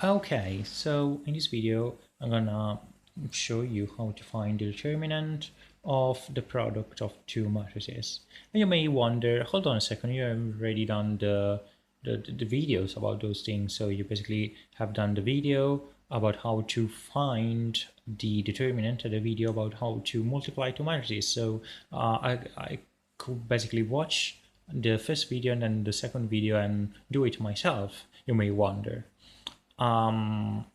Okay, so in this video, I'm gonna show you how to find the determinant of the product of two matrices. And you may wonder, hold on a second, you have already done the videos about those things. So you basically have done the video about how to find the determinant and the video about how to multiply two matrices. So I could basically watch the first video and then the second video and do it myself, you may wonder.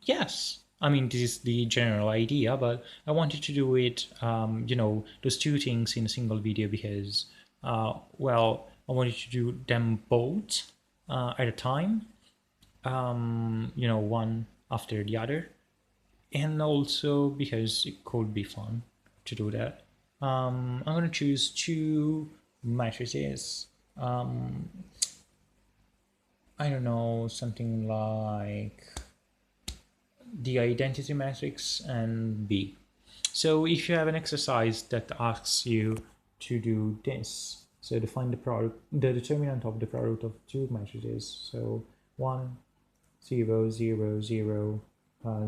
Yes, I mean, this is the general idea, but I wanted to do it, those two things in a single video because, I wanted to do them both at a time, one after the other, and also because it could be fun to do that. I'm going to choose two matrices. I don't know, something like the identity matrix and B. So if you have an exercise that asks you to do this, so to find the product, the determinant of the product of two matrices, so 1, 0, 0, 0,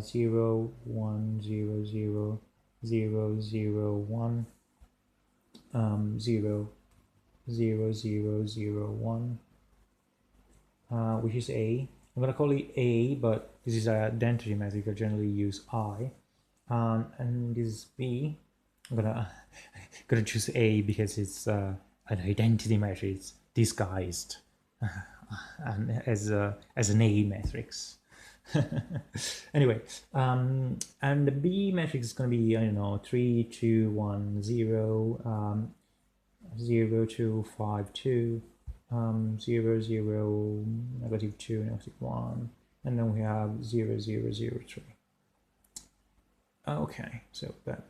0, 1, 0, 0, 0, 0, 1, 0, 0, 0, 0, 1, which is A. I'm going to call it A, but this is an identity matrix. I generally use I. And this is B. I'm gonna choose A because it's an identity matrix disguised and as an A matrix. Anyway, and the B matrix is gonna be, I don't know, 3, 2, 1, 0, 0, 2, 5, 2, 0, 0, negative 2, negative 1, and then we have 0, 0, 0, 3. Okay, so that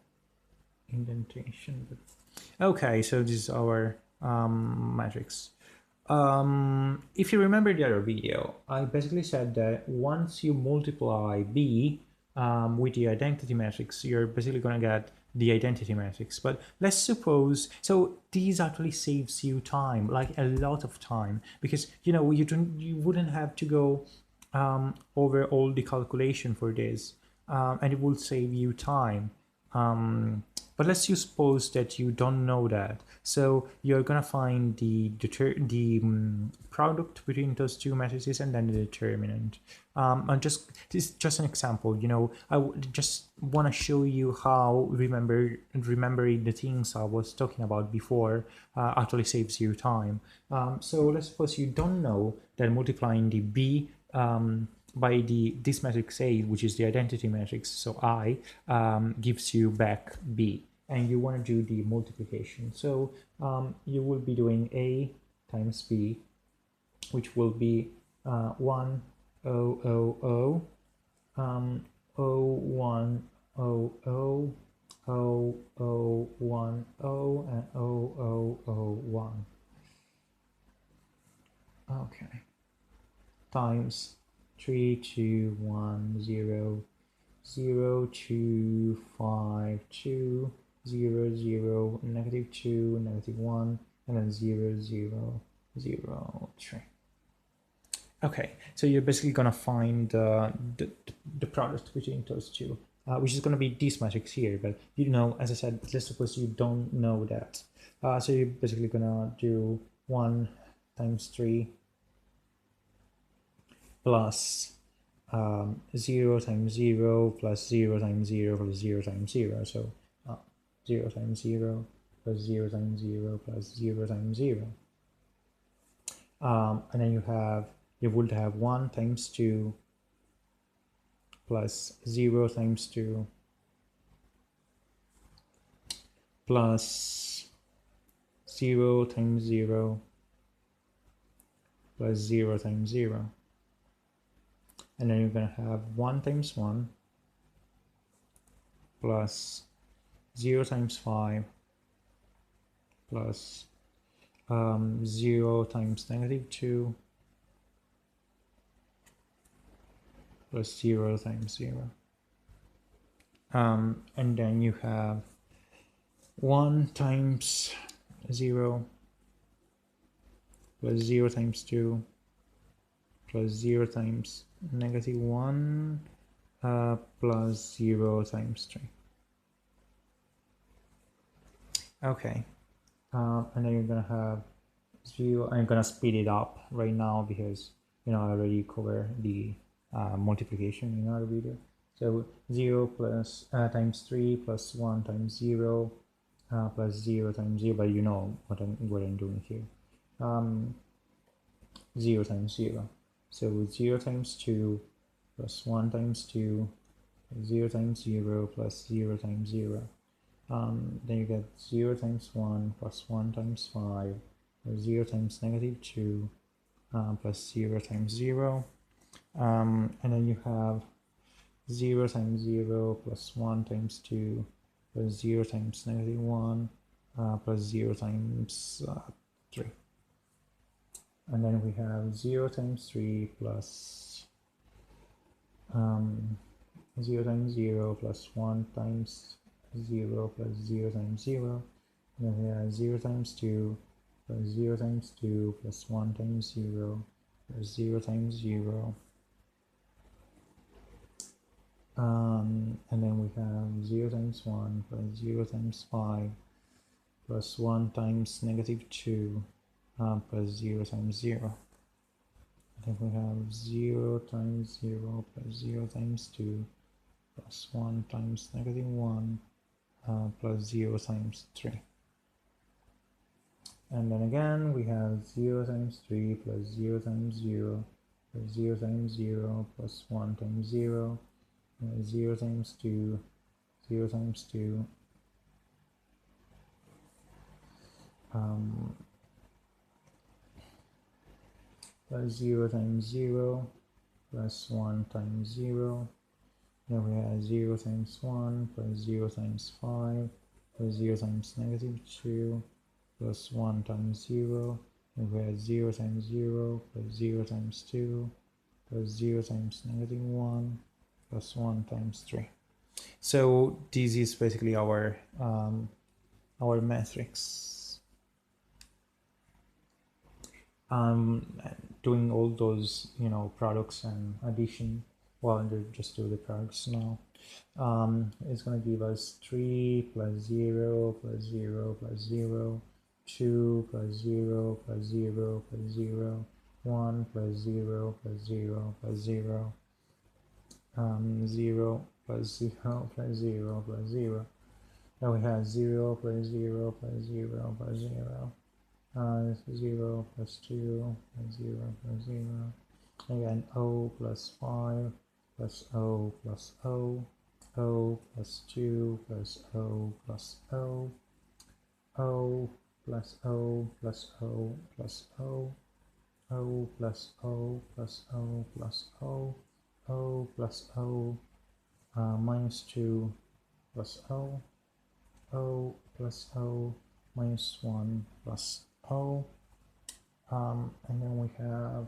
indentation. Okay, so this is our matrix. If you remember the other video, I basically said that once you multiply B with the identity matrix, you're basically going to get the identity matrix. But let's suppose, so these actually saves you time, like a lot of time, because you wouldn't have to go over all the calculation for this, and it will save you time. But let's suppose that you don't know that. So you're gonna find the product between those two matrices and then the determinant. And this is just an example. I just want to show you how remembering the things I was talking about before actually saves you time. So let's suppose you don't know that multiplying the B by this matrix A, which is the identity matrix, so I, gives you back B, and you want to do the multiplication. So you will be doing A times B, which will be 1, 0, 0, 0, 1, 0, 0, 0, 0, 1, 0, and 0, 0, 0, 1. Okay. Times 3, 2, 1, 0, 0, 2, 5, 2, 0, 0, negative 2, negative 1, and then 0, 0, 0, 3. Okay, so you're basically going to find the product between those two, which is going to be this matrix here. But as I said, let's suppose you don't know that. So you're basically going to do 1 times 3 plus 0 times 0 plus 0 times 0 plus 0 times 0. So 0 times 0 plus 0 times 0 plus 0 times 0. And then you would have 1 times 2 plus 0 times 2 plus 0 times 0 plus 0 times 0. And then you're going to have 1 times 1 plus 0 times 5 plus 0 times negative 2 plus 0 times 0. And then you have 1 times 0 plus 0 times 2 plus 0 times negative 1 plus 0 times 3. Okay, and then you're gonna have 0. I'm gonna speed it up right now because I already covered the multiplication in our video. So 0 plus times 3 plus 1 times 0 plus 0 times 0, but you know what I'm doing here. 0 times 0. So 0 times 2 plus 1 times 2, 0 times 0 plus 0 times 0. Then you get 0 times 1 plus 1 times 5, or 0 times negative 2 plus 0 times 0. And then you have 0 times 0 plus 1 times 2 plus 0 times negative 1 plus 0 times 3. And then we have 0 times 3 plus 0 times 0 plus 1 times 0 plus 0 times 0. And then we have 0 times 2 plus 0 times 2 plus 1 times 0 plus 0 times 0. And then we have 0 times 1 plus 0 times 5 plus 1 times negative 2 plus 0 times 0. I think we have 0 times 0 plus 0 times 2 plus 1 times negative 1 plus 0 times 3. And then again we have 0 times 3 plus 0 times 0 plus 0 times 0 plus 1 times 0, 0 times 2, 0 times 2, plus 0 times 0 plus 1 times 0. Then we have 0 times 1 plus 0 times 5 plus 0 times negative 2 plus 1 times 0. And we have 0 times 0 plus 0 times 2 plus 0 times negative 1 plus 1 times 3. So this is basically our matrix. Doing all those products and addition. Well, just do the products now. It's going to give us 3 plus 0 plus 0 plus 0, 2 plus 0 plus 0 plus 0, 1 plus 0 plus 0 plus 0, 0 plus 0 plus 0 plus 0. Now we have 0 plus 0 plus 0 plus 0, 0 plus 2 plus 0 plus 0. Again, O plus 5 plus O plus O, O plus 2 plus O plus O, O plus O plus O plus O, O plus O plus O plus O, O plus O minus 2 plus O, O plus O minus 1 plus O, and then we have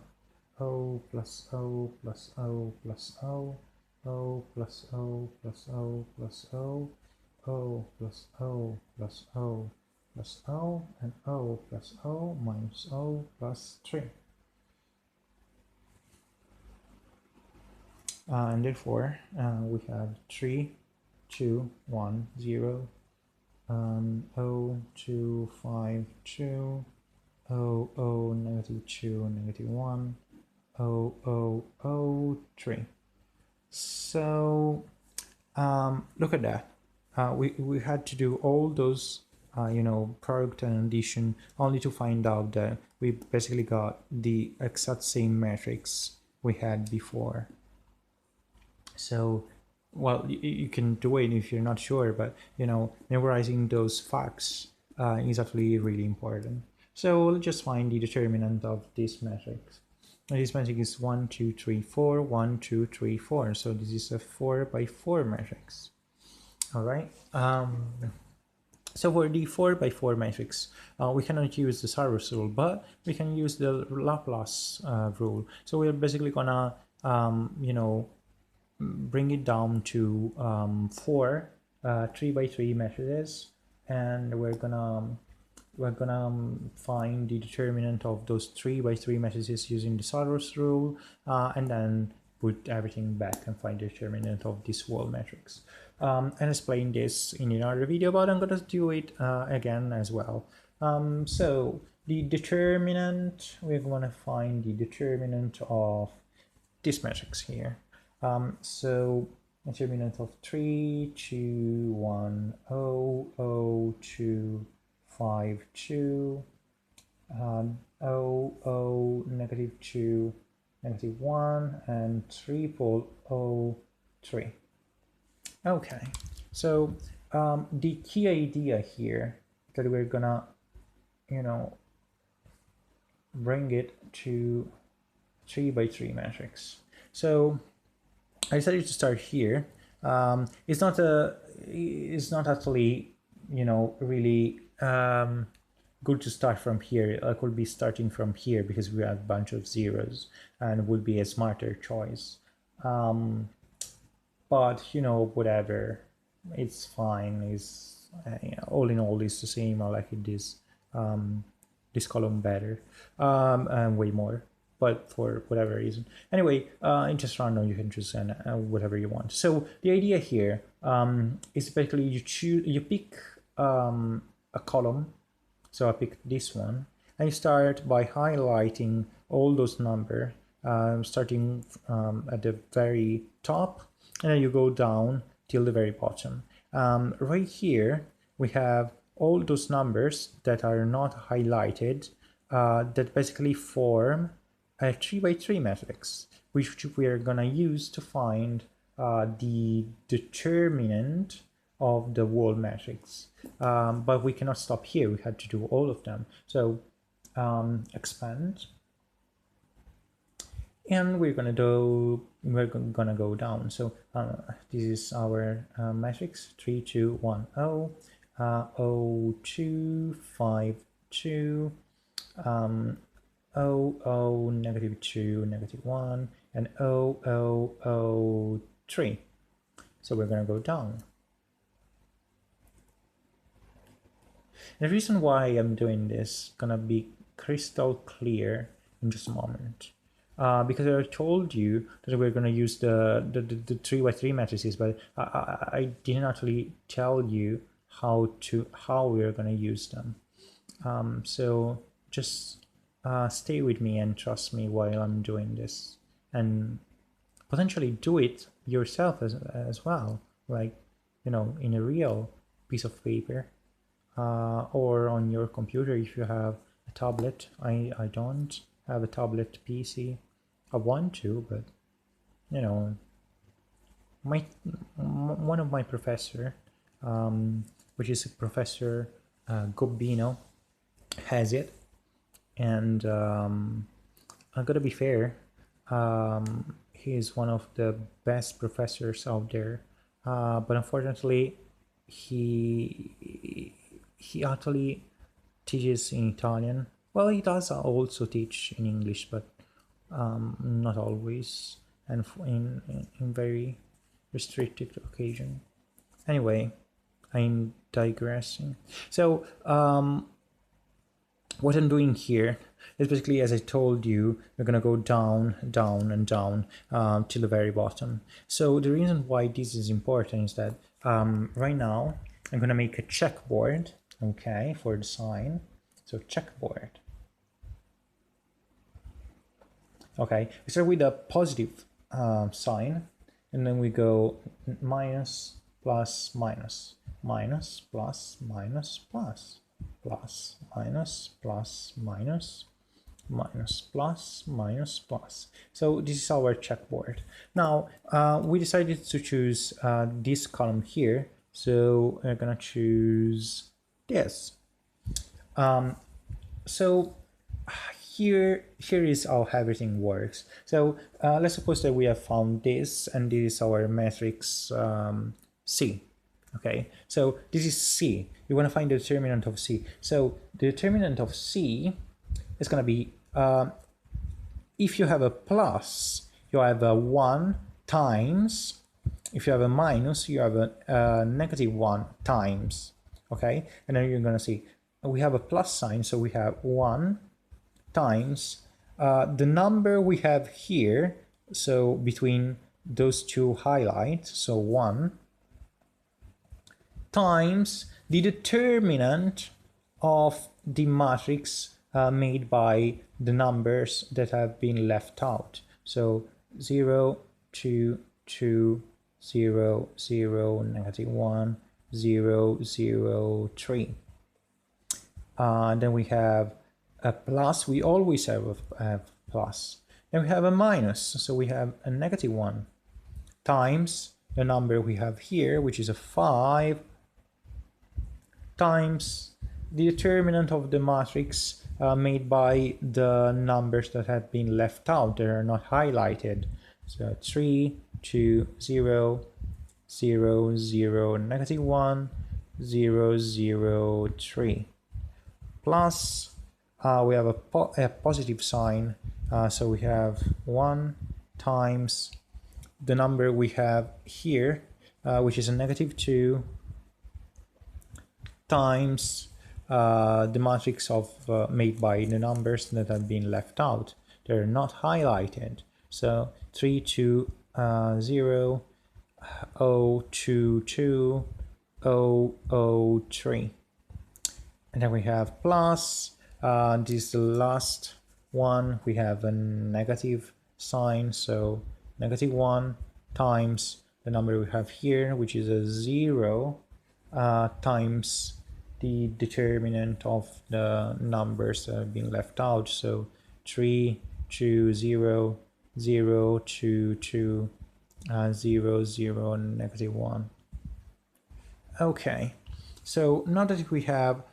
O plus O plus O plus O, O plus O plus O plus O, O plus O plus O plus O, and O plus O minus O plus 3. And therefore we have 3, 2, 1, 0, 0, 2, 5, 2, 0, 0, negative 2, negative 1, 0, 0, 0, 3. So look at that. We had to do all those product and addition only to find out that we basically got the exact same matrix we had before. So well, you can do it if you're not sure, but memorizing those facts is actually really important. So we'll just find the determinant of this matrix. And this matrix is 1, 2, 3, 4, 1, 2, 3, 4. So this is a 4 by 4 matrix. All right. So for the 4 by 4 matrix, we cannot use the Sarus rule, but we can use the Laplace rule. So we're basically gonna bring it down to 4 3 by 3 matrices, and we're gonna we're gonna find the determinant of those 3 by 3 matrices using the Saros rule, and then put everything back and find the determinant of this whole matrix. And explain this in another video, but I'm gonna do it again as well. So the determinant, we're gonna find the determinant of this matrix here. So determinant of 3, 2, 1, 0, 0, 2, 5, 2, 0, 0, negative 2, negative 1, and triple 0, 3. Okay, so the key idea here that we're gonna, bring it to 3 by 3 matrix. So I decided to start here. It's not actually, really good to start from here. I could be starting from here because we have a bunch of zeros and would be a smarter choice. But whatever, it's fine. It's all in all, it's the same. I like this column better, and way more, but for whatever reason. Anyway, in just random, you can choose whatever you want. So the idea here is basically you pick a column. So I pick this one, and you start by highlighting all those numbers, starting at the very top, and then you go down till the very bottom. Right here, we have all those numbers that are not highlighted, that basically form a 3 by 3 matrix, which we are gonna use to find the determinant of the whole matrix. But we cannot stop here. We had to do all of them. So expand, and we're gonna go down. So this is our matrix 3, 2, 1, 0, 0, 2, 5, 2, 0, 0, negative 2, negative 1, and 0, 0, 0, 3. So we're gonna go down. The reason why I'm doing this is gonna be crystal clear in just a moment, because I told you that we're gonna use the 3 by 3 matrices, but I didn't actually tell you how we're gonna use them. So just stay with me and trust me while I'm doing this, and potentially do it yourself as well, like in a real piece of paper. Or on your computer if you have a tablet. I don't have a tablet PC. I want to, but one of my professor, which is Professor Gobino, has it, and I gotta be fair. He is one of the best professors out there, but unfortunately, he actually teaches in Italian. Well, he does also teach in English, but not always, and in very restricted occasion. Anyway, I'm digressing. So what I'm doing here is basically, as I told you, we're gonna go down, down, and down till the very bottom. So the reason why this is important is that right now I'm gonna make a checkboard, okay, for the sign. So checkboard. Okay, we start with a positive sign, and then we go minus, plus, minus, minus, plus, minus, plus, plus, minus, plus, minus, minus, plus, minus, plus. So this is our checkboard. Now we decided to choose this column here, so we're gonna choose this. So here is how everything works. So let's suppose that we have found this, and this is our matrix C. Okay, so this is C. You want to find the determinant of C. So the determinant of C is going to be, if you have a plus, you have a 1 times. If you have a minus, you have a negative 1 times. Okay, and then you're going to see we have a plus sign, so we have 1 times the number we have here, so between those two highlights, so 1 times the determinant of the matrix made by the numbers that have been left out. So 0, 2, 2, 0, 0, negative 1, 0, 0, 3. Then we have a plus. We always have a plus. Then we have a minus. So we have a negative 1 times the number we have here, which is a 5, times the determinant of the matrix made by the numbers that have been left out, that are not highlighted. So 3, 2, 0, 0, 0, negative 1, 0, 0, 3. Plus, we have a positive sign, so we have 1 times the number we have here, which is a negative 2, times the matrix of made by the numbers that have been left out. They're not highlighted. So 3, 2, 0, 0, 2, 2, 0, 0, 3. And then we have plus, this is the last one, we have a negative sign, so negative 1 times the number we have here, which is a 0, times the determinant of the numbers that have been left out, so 3, 2, 0, 0, 2, 2, 0, 0, negative 1. Okay, so now that we have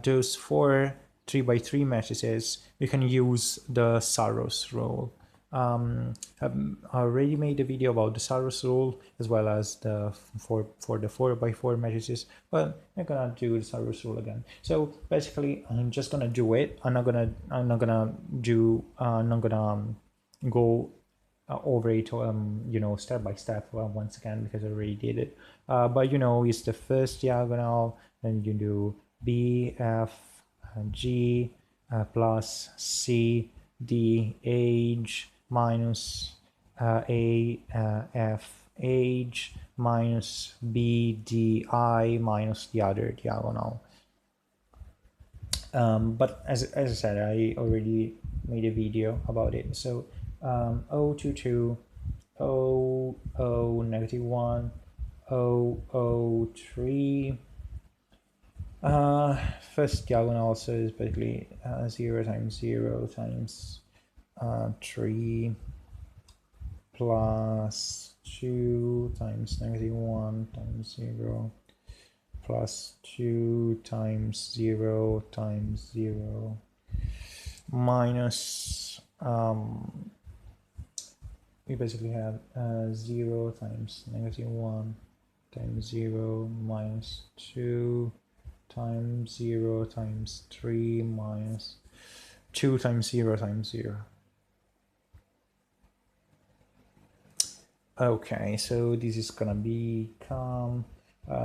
those 4 3x3 matrices, we can use the Saros rule. I've already made a video about the Saros rule as well as the for the 4x4 matrices, but I'm gonna do the Saros rule again. So basically, I'm just gonna do it. I'm not gonna go over it you know, step by step once again, because I already did it. But you know, it's the first diagonal, then you do B, F, G plus C, D, H minus A, F, H minus B, D, I minus the other diagonal. But as I said, I already made a video about it. So 0, 2, 2, 0, 0, negative 1, 0, 0, 3. First diagonal also is basically 0 times 0 times 3 plus 2 times negative 1 times 0 plus 2 times 0 times 0 minus we basically have 0 times negative 1 times 0 minus 2 times 0 times 3 minus 2 times 0 times 0. Okay, so this is gonna become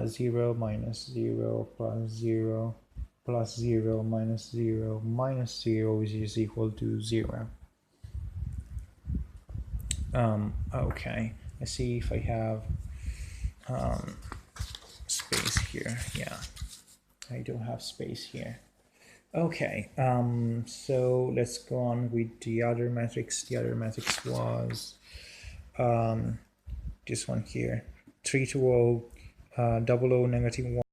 0 minus 0 plus 0 plus 0 minus 0 minus 0, which is equal to 0. Okay, let's see if I have space here. Yeah, I don't have space here. Okay, so let's go on with the other matrix. The other matrix was this one here, 3 to 0, 0, 0, negative 1.